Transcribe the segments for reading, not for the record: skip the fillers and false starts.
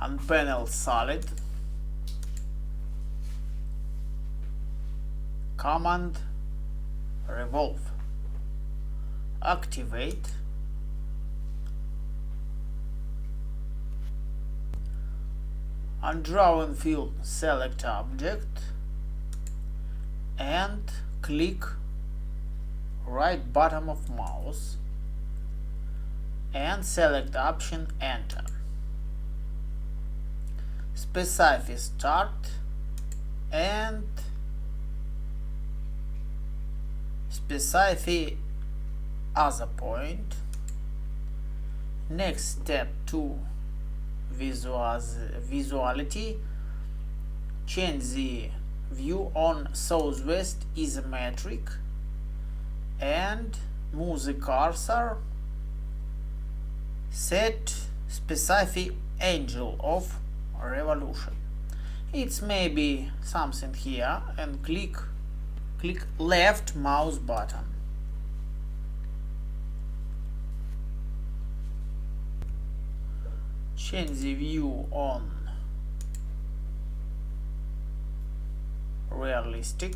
Unpanel solid. Command revolve. Activate. On drawing field, select object and click right bottom of mouse and select option enter. Specify start and specify other point. Next step to visuality, change the view on southwest isometric and move the cursor. Set specific angle of revolution. It's maybe something here and click left mouse button. Change the view on realistic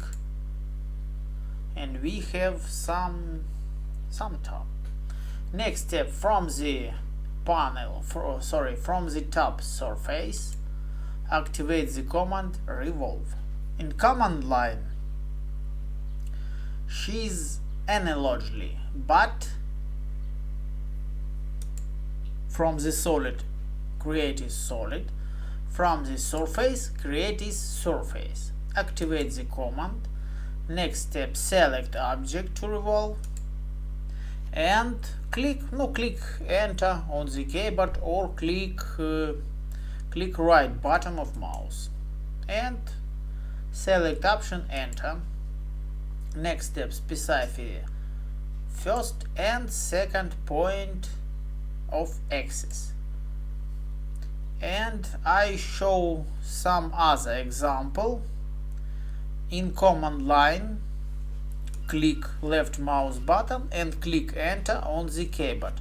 and we have some top. Next step, from the panel from the top surface, activate the command revolve. In command line, she's analogically, but from the solid create is solid, from the surface create is surface. Activate the command. Next step, select object to revolve and click enter on the keyboard or click right bottom of mouse and select option enter. Next step, specify first and second point of axis. And I show some other example. In command line, click left mouse button and click enter on the keyboard.